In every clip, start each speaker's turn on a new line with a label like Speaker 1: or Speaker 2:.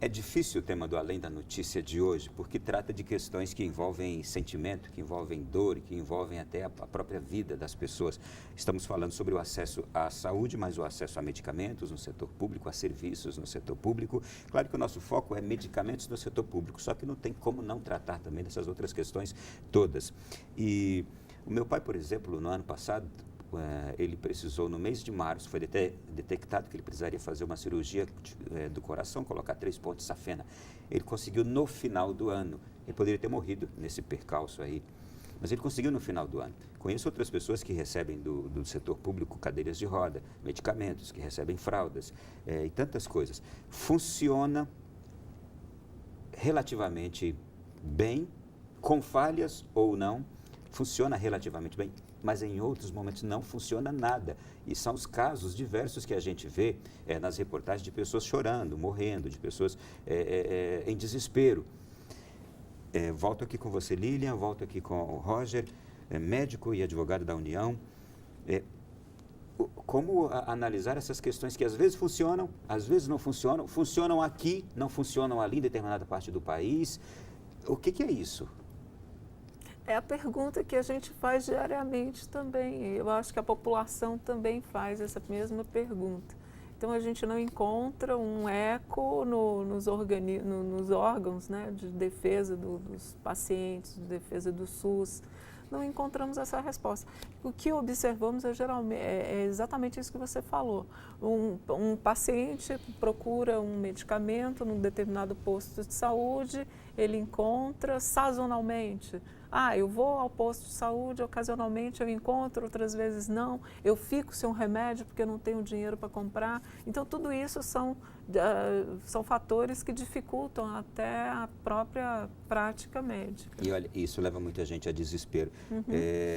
Speaker 1: É difícil o tema do Além da Notícia de hoje, porque trata de questões que envolvem sentimento, que envolvem dor e que envolvem até a própria vida das pessoas. Estamos falando sobre o acesso à saúde, mas o acesso a medicamentos no setor público, a serviços no setor público. Claro que o nosso foco é medicamentos no setor público, só que não tem como não tratar também dessas outras questões todas. E o meu pai, por exemplo, no ano passado, ele precisou, no mês de março, foi detectado que ele precisaria fazer uma cirurgia do coração, colocar 3 pontos de safena. Ele conseguiu no final do ano. Ele poderia ter morrido nesse percalço aí, mas ele conseguiu no final do ano. Conheço outras pessoas que recebem do setor público cadeiras de roda, medicamentos, que recebem fraldas e tantas coisas. Funciona relativamente bem, com falhas ou não, funciona relativamente bem, mas em outros momentos não funciona nada. E são os casos diversos que a gente vê nas reportagens de pessoas chorando, morrendo, de pessoas em desespero. Volto aqui com você, Lilian, volto aqui com o Roger, médico e advogado da União. Como analisar essas questões que às vezes funcionam, às vezes não funcionam, funcionam aqui, não funcionam ali em determinada parte do país. O que é isso?
Speaker 2: É a pergunta que a gente faz diariamente também. Eu acho que a população também faz essa mesma pergunta. Então, a gente não encontra um eco nos órgãos, né, de defesa dos pacientes, de defesa do SUS. Não encontramos essa resposta. O que observamos é exatamente isso que você falou. Um paciente procura um medicamento num determinado posto de saúde, ele encontra sazonalmente. Eu vou ao posto de saúde, ocasionalmente eu encontro, outras vezes não. Eu fico sem um remédio porque eu não tenho dinheiro para comprar. Então, tudo isso são fatores que dificultam até a própria prática médica.
Speaker 1: E olha, isso leva muita gente a desespero.
Speaker 2: Uhum.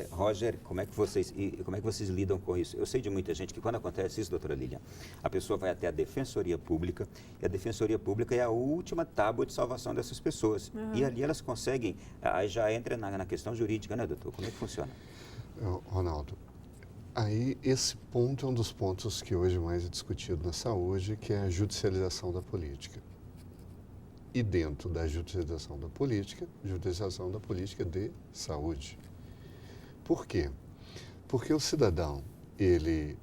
Speaker 1: Roger, como é que vocês lidam com isso? Eu sei de muita gente que quando acontece isso, doutora Lilian, a pessoa vai até a Defensoria Pública, e a Defensoria Pública é a última tábua de salvação dessas pessoas.
Speaker 2: Uhum.
Speaker 1: E ali elas conseguem, aí já entra na questão jurídica, né, doutor? Como é que funciona?
Speaker 3: Ronaldo, aí esse ponto é um dos pontos que hoje mais é discutido na saúde, que é a judicialização da política. E dentro da judicialização da política de saúde. Por quê? Porque o cidadão, ele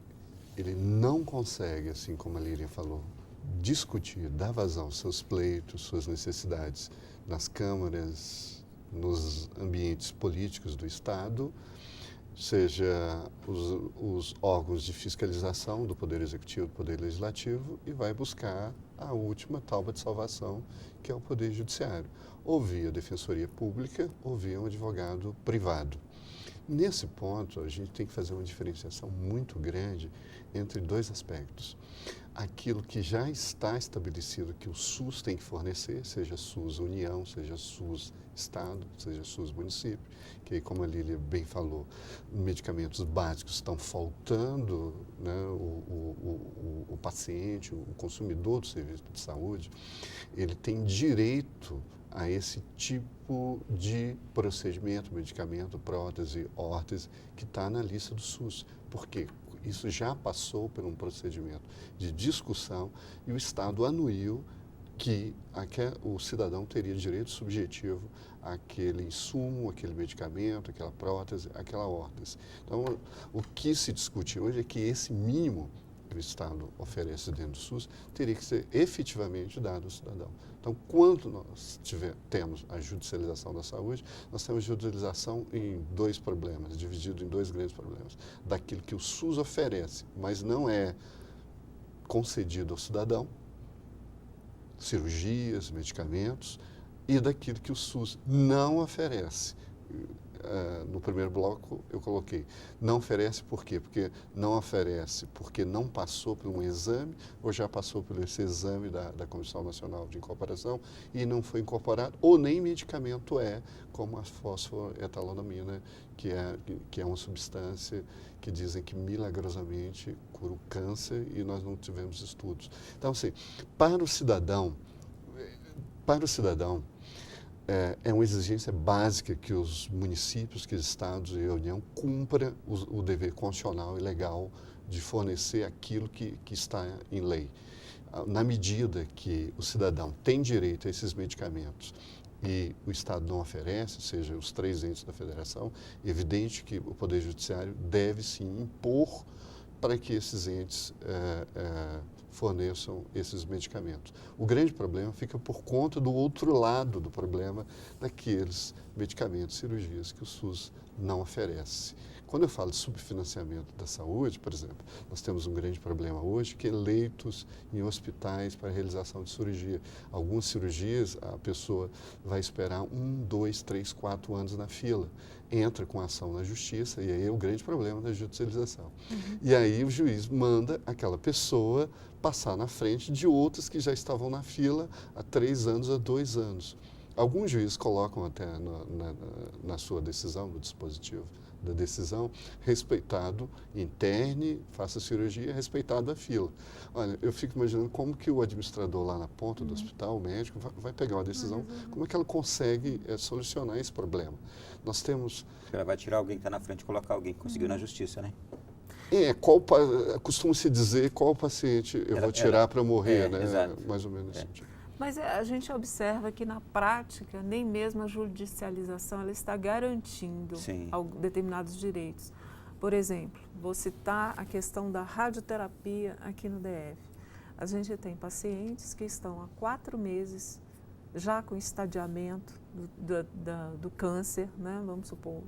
Speaker 3: não consegue, assim como a Lilian falou, discutir, dar vazão aos seus pleitos, suas necessidades nas câmaras, nos ambientes políticos do Estado, seja os órgãos de fiscalização do Poder Executivo, do Poder Legislativo, e vai buscar a última tábua de salvação, que é o Poder Judiciário, ou via Defensoria Pública, ou via um advogado privado. Nesse ponto, a gente tem que fazer uma diferenciação muito grande entre dois aspectos. Aquilo que já está estabelecido que o SUS tem que fornecer, seja SUS União, seja SUS Estado, seja SUS Município, que, como a Lília bem falou, medicamentos básicos estão faltando, né, o paciente, o consumidor do serviço de saúde, ele tem direito a esse tipo de procedimento, medicamento, prótese, órtese, que está na lista do SUS. Por quê? Isso já passou por um procedimento de discussão e o Estado anuiu que o cidadão teria direito subjetivo àquele insumo, aquele medicamento, aquela prótese, aquela órtese. Então, o que se discute hoje é que esse mínimo que o Estado oferece dentro do SUS teria que ser efetivamente dado ao cidadão. Então, quando nós temos a judicialização da saúde, nós temos judicialização em dois problemas, dividido em dois grandes problemas. Daquilo que o SUS oferece, mas não é concedido ao cidadão, cirurgias, medicamentos, e daquilo que o SUS não oferece. No primeiro bloco eu coloquei, não oferece por quê? Porque não oferece porque não passou por um exame ou já passou por esse exame da Comissão Nacional de Incorporação e não foi incorporado, ou nem medicamento como a fosfoetalonamina, que é uma substância que dizem que milagrosamente cura o câncer e nós não tivemos estudos. Então, assim, para o cidadão, é uma exigência básica que os municípios, que os estados e a União cumpram o dever constitucional e legal de fornecer aquilo que está em lei. na medida que o cidadão tem direito a esses medicamentos e o Estado não oferece, ou seja, os 3 entes da federação, é evidente que o Poder Judiciário deve sim impor para que esses entes forneçam esses medicamentos. O grande problema fica por conta do outro lado do problema, daqueles medicamentos, cirurgias que o SUS não oferece. Quando eu falo de subfinanciamento da saúde, por exemplo, nós temos um grande problema hoje, que é leitos em hospitais para realização de cirurgia. Algumas cirurgias, a pessoa vai esperar 1, 2, 3, 4 anos na fila. Entra com ação na justiça, e aí é o grande problema da judicialização. E aí o juiz manda aquela pessoa passar na frente de outras que já estavam na fila há 3 anos, há 2 anos. Alguns juízes colocam até na sua decisão, no dispositivo da decisão, respeitado, interne, faça cirurgia, respeitado a fila. Olha, eu fico imaginando como que o administrador lá na ponta do hospital, o médico, vai pegar uma decisão, como é que ela consegue solucionar esse problema. Nós temos...
Speaker 1: Ela vai tirar alguém que está na frente e colocar alguém que conseguiu na justiça, né?
Speaker 3: Costuma-se dizer qual paciente eu vou tirar para morrer, né?
Speaker 1: Exato.
Speaker 3: Mais ou menos assim.
Speaker 2: Mas a gente observa que, na prática, nem mesmo a judicialização ela está garantindo determinados direitos. Por exemplo, vou citar a questão da radioterapia aqui no DF. A gente tem pacientes que estão há 4 meses já com estadiamento do câncer, né? Vamos supor,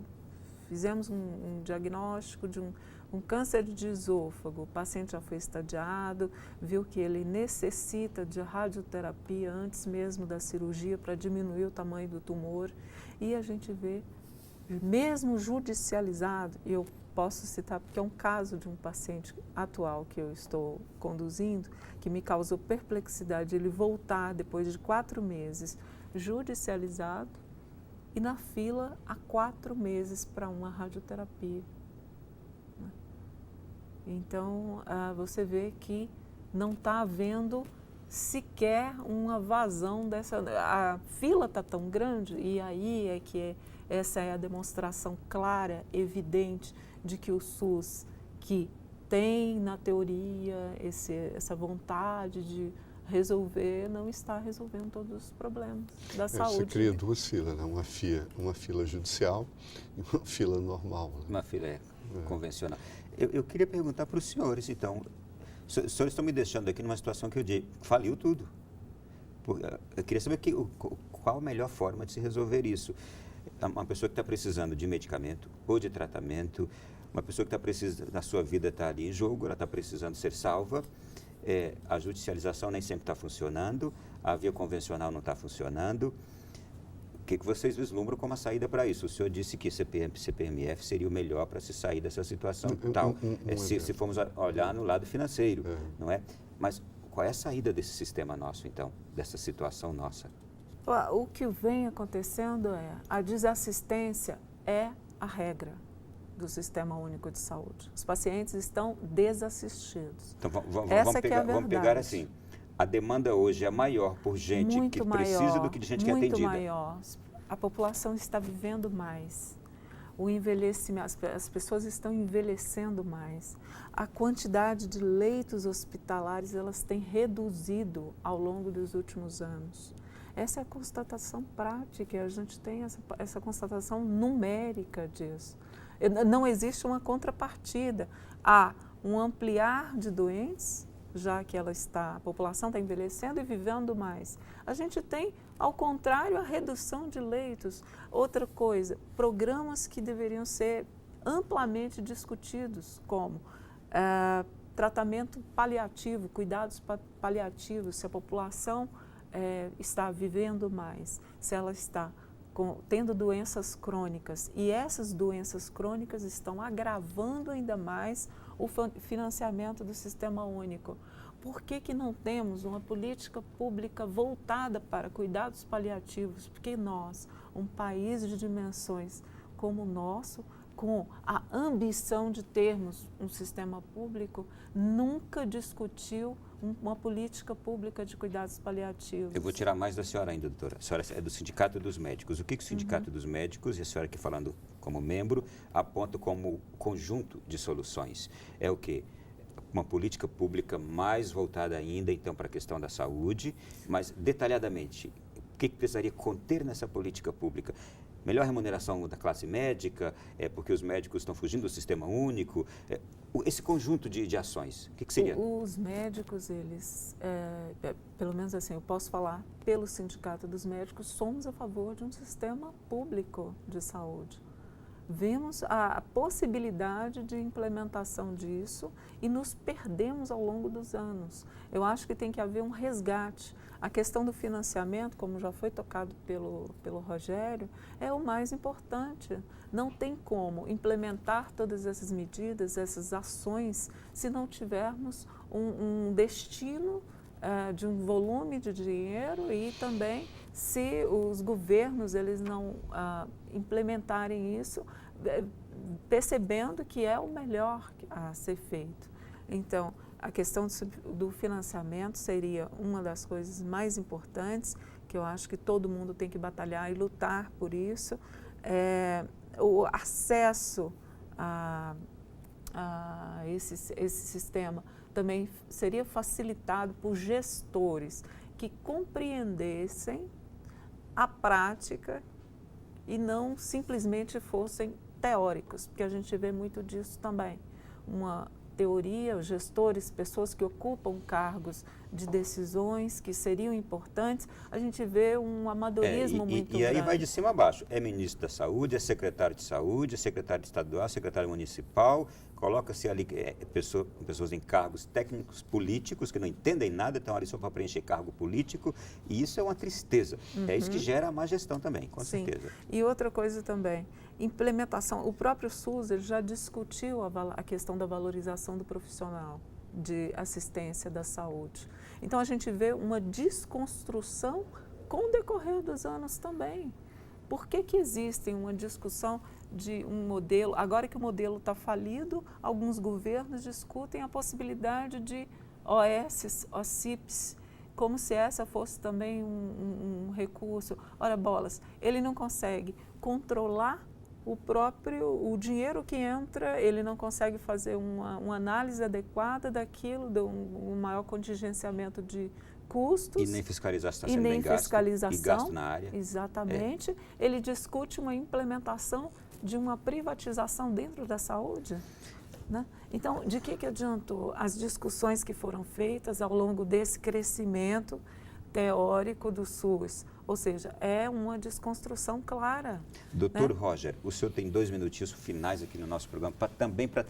Speaker 2: fizemos um diagnóstico de um câncer de esôfago, o paciente já foi estadiado, viu que ele necessita de radioterapia antes mesmo da cirurgia para diminuir o tamanho do tumor, e a gente vê, mesmo judicializado, e eu posso citar porque é um caso de um paciente atual que eu estou conduzindo, que me causou perplexidade, ele voltar depois de 4 meses judicializado e na fila há 4 meses para uma radioterapia. Então, você vê que não está havendo sequer uma vazão dessa... A fila está tão grande, e aí é que essa é a demonstração clara, evidente, de que o SUS, que tem na teoria essa vontade de resolver, não está resolvendo todos os problemas da saúde.
Speaker 3: Você cria 2 filas, né? Uma fila judicial e uma fila normal. Né?
Speaker 1: Uma fila convencional. Eu queria perguntar para os senhores, então, os senhores estão me deixando aqui numa situação que eu digo, faliu tudo. Eu queria saber qual a melhor forma de se resolver isso. Uma pessoa que está precisando de medicamento ou de tratamento, uma pessoa que está precisando, na sua vida está ali em jogo, ela está precisando ser salva, a judicialização nem sempre está funcionando, a via convencional não está funcionando. O que vocês vislumbram como a saída para isso? O senhor disse que CPMF seria o melhor para se sair dessa situação tal, se formos olhar no lado financeiro, não é? Mas qual é a saída desse sistema nosso, então, dessa situação nossa?
Speaker 2: O que vem acontecendo a desassistência é a regra do Sistema Único de Saúde. Os pacientes estão desassistidos.
Speaker 1: Então, vamos pegar assim. A demanda hoje é maior por gente que precisa do que de gente que é atendida.
Speaker 2: Muito maior. A população está vivendo mais. O envelhecimento, as pessoas estão envelhecendo mais. A quantidade de leitos hospitalares, elas têm reduzido ao longo dos últimos anos. Essa é a constatação prática, a gente tem essa constatação numérica disso. Não existe uma contrapartida. Há um ampliar de doentes, já que a população está envelhecendo e vivendo mais. A gente tem, ao contrário, a redução de leitos. Outra coisa, programas que deveriam ser amplamente discutidos, como tratamento paliativo, cuidados paliativos, se a população está vivendo mais, se ela está tendo doenças crônicas, e essas doenças crônicas estão agravando ainda mais o financiamento do Sistema Único. Por que não temos uma política pública voltada para cuidados paliativos? Porque nós, um país de dimensões como o nosso, com a ambição de termos um sistema público, nunca discutiu uma política pública de cuidados paliativos.
Speaker 1: Eu vou tirar mais da senhora ainda, doutora. A senhora é do Sindicato dos Médicos. O que o Sindicato dos Médicos, e a senhora aqui falando como membro, aponta como conjunto de soluções? É o quê? uma política pública mais voltada ainda, então, para a questão da saúde, mas detalhadamente, o que precisaria conter nessa política pública? Melhor remuneração da classe médica, porque os médicos estão fugindo do sistema único, esse conjunto de ações, o que seria?
Speaker 2: Os médicos, eles, pelo menos assim, eu posso falar pelo Sindicato dos Médicos, somos a favor de um sistema público de saúde. Vemos a possibilidade de implementação disso e nos perdemos ao longo dos anos. Eu acho que tem que haver um resgate. A questão do financiamento, como já foi tocado pelo Rogério, é o mais importante. Não tem como implementar todas essas medidas, essas ações, se não tivermos um destino de um volume de dinheiro e também se os governos eles não implementarem isso, percebendo que é o melhor a ser feito. Então, a questão do financiamento seria uma das coisas mais importantes, que eu acho que todo mundo tem que batalhar e lutar por isso. O acesso a esse sistema também seria facilitado por gestores que compreendessem a prática e não simplesmente fossem teóricos, porque a gente vê muito disso também. Uma teoria, gestores, pessoas que ocupam cargos de decisões que seriam importantes, a gente vê um amadorismo muito grande.
Speaker 1: E aí vai de cima a baixo. É ministro da Saúde, é secretário de Saúde, é secretário estadual, secretário municipal, coloca-se ali pessoas em cargos técnicos, políticos, que não entendem nada, estão ali só para preencher cargo político, e isso é uma tristeza. É isso que gera a má gestão também, com certeza.
Speaker 2: E outra coisa também, implementação, o próprio SUS ele já discutiu a questão da valorização do profissional de assistência da saúde. Então, a gente vê uma desconstrução com o decorrer dos anos também. Por que existe uma discussão de um modelo, agora que o modelo está falido, alguns governos discutem a possibilidade de OS, OCIPs, como se essa fosse também um recurso. Ora, bolas, ele não consegue controlar o dinheiro que entra, ele não consegue fazer uma análise adequada daquilo, um maior contingenciamento de custos.
Speaker 1: E nem fiscalização está sendo bem gasto, e gasto na área.
Speaker 2: Exatamente. Ele discute uma implementação de uma privatização dentro da saúde. Né? Então, de que adiantou as discussões que foram feitas ao longo desse crescimento teórico do SUS? Ou seja, é uma desconstrução clara.
Speaker 1: Doutor Roger, o senhor tem 2 minutinhos finais aqui no nosso programa, também para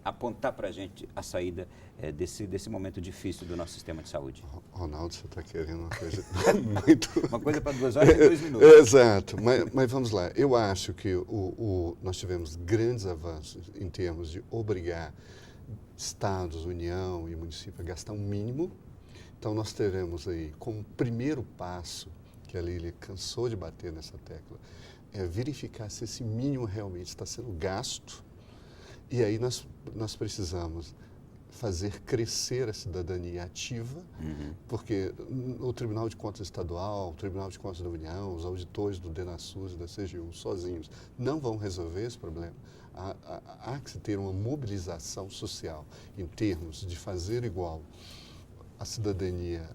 Speaker 1: apontar para a gente a saída desse momento difícil do nosso sistema de saúde.
Speaker 3: Ronaldo, você está querendo uma coisa muito...
Speaker 1: Uma coisa para 2 horas e 2 minutos.
Speaker 3: Exato, mas vamos lá. Eu acho que nós tivemos grandes avanços em termos de obrigar estados, União e município a gastar um mínimo. Então, nós teremos aí como primeiro passo, que a Lília cansou de bater nessa tecla, é verificar se esse mínimo realmente está sendo gasto. E aí nós precisamos fazer crescer a cidadania ativa, porque o Tribunal de Contas Estadual, o Tribunal de Contas da União, os auditores do DENASUS e da CGU sozinhos não vão resolver esse problema. Há que se ter uma mobilização social em termos de fazer igual a cidadania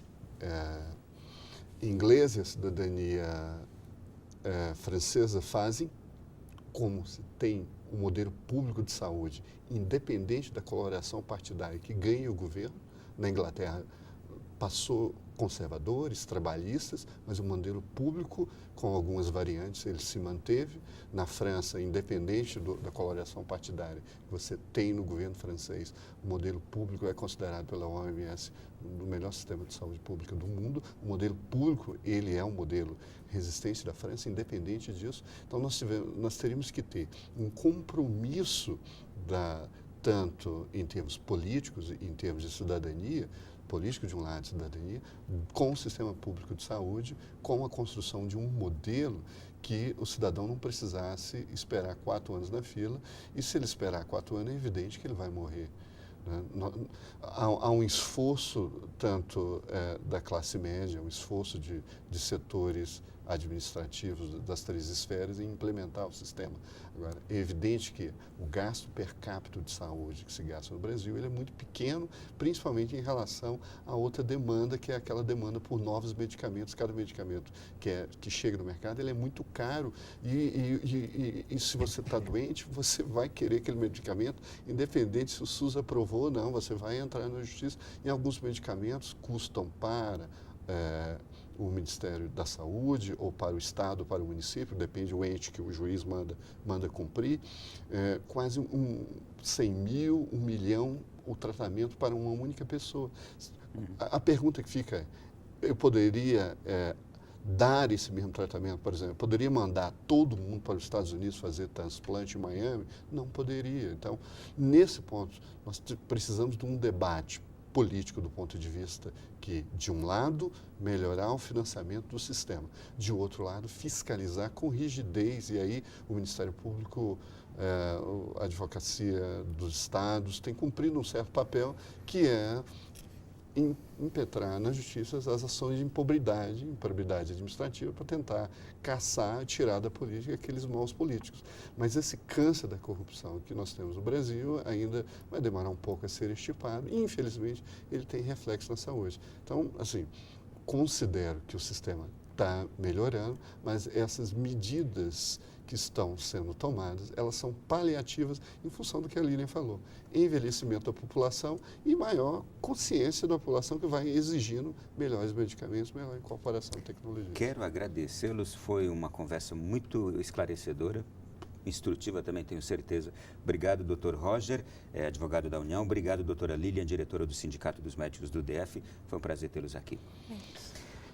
Speaker 3: inglesa e a cidadania francesa fazem, como se tem um modelo público de saúde, independente da coloração partidária que ganha o governo. Na Inglaterra passou conservadores, trabalhistas, mas o modelo público, com algumas variantes, ele se manteve. Na França, independente da coloração partidária que você tem no governo francês, o modelo público é considerado pela OMS o melhor sistema de saúde pública do mundo. O modelo público, ele é um modelo resistente da França, independente disso. Então, nós teríamos que ter um compromisso, tanto em termos políticos e em termos de cidadania, político de um lado, cidadania, com o sistema público de saúde, com a construção de um modelo que o cidadão não precisasse esperar 4 anos na fila, e se ele esperar 4 anos, é evidente que ele vai morrer. Né? Há um esforço tanto da classe média, um esforço de setores administrativos das 3 esferas em implementar o sistema. Agora, é evidente que o gasto per capita de saúde que se gasta no Brasil ele é muito pequeno, principalmente em relação a outra demanda, que é aquela demanda por novos medicamentos. Cada medicamento que chega no mercado ele é muito caro e se você está doente, você vai querer aquele medicamento, independente se o SUS aprovou ou não, você vai entrar na justiça. E alguns medicamentos custam para o Ministério da Saúde ou para o Estado, para o município, depende do ente que o juiz manda cumprir, quase 100 mil, 1 milhão o tratamento para uma única pessoa. A pergunta que fica é, eu poderia dar esse mesmo tratamento, por exemplo, poderia mandar todo mundo para os Estados Unidos fazer transplante em Miami? Não poderia. Então, nesse ponto, nós precisamos de um debate político do ponto de vista que, de um lado, melhorar o financiamento do sistema, de outro lado, fiscalizar com rigidez, e aí o Ministério Público, a advocacia dos estados tem cumprido um certo papel, que é impetrar na justiça as ações de improbidade administrativa para tentar caçar, tirar da política aqueles maus políticos. Mas esse câncer da corrupção que nós temos no Brasil ainda vai demorar um pouco a ser extirpado e, infelizmente, ele tem reflexo na saúde. Então, assim, considero que o sistema está melhorando, mas essas medidas que estão sendo tomadas, elas são paliativas em função do que a Lilian falou. Envelhecimento da população e maior consciência da população que vai exigindo melhores medicamentos, melhor incorporação de tecnologia.
Speaker 1: Quero agradecê-los, foi uma conversa muito esclarecedora, instrutiva também, tenho certeza. Obrigado, doutor Roger, advogado da União. Obrigado, doutora Lilian, diretora do Sindicato dos Médicos do DF. Foi um prazer tê-los aqui.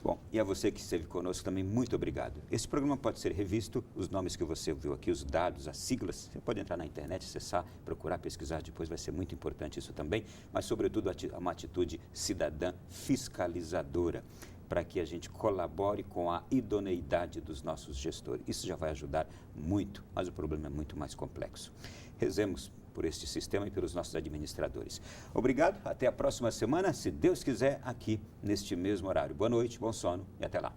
Speaker 1: Bom, e a você que esteve conosco também, muito obrigado. Esse programa pode ser revisto, os nomes que você viu aqui, os dados, as siglas, você pode entrar na internet, acessar, procurar, pesquisar depois, vai ser muito importante isso também, mas sobretudo uma atitude cidadã fiscalizadora, para que a gente colabore com a idoneidade dos nossos gestores. Isso já vai ajudar muito, mas o problema é muito mais complexo. Rezemos por este sistema e pelos nossos administradores. Obrigado, até a próxima semana, se Deus quiser, aqui neste mesmo horário. Boa noite, bom sono e até lá.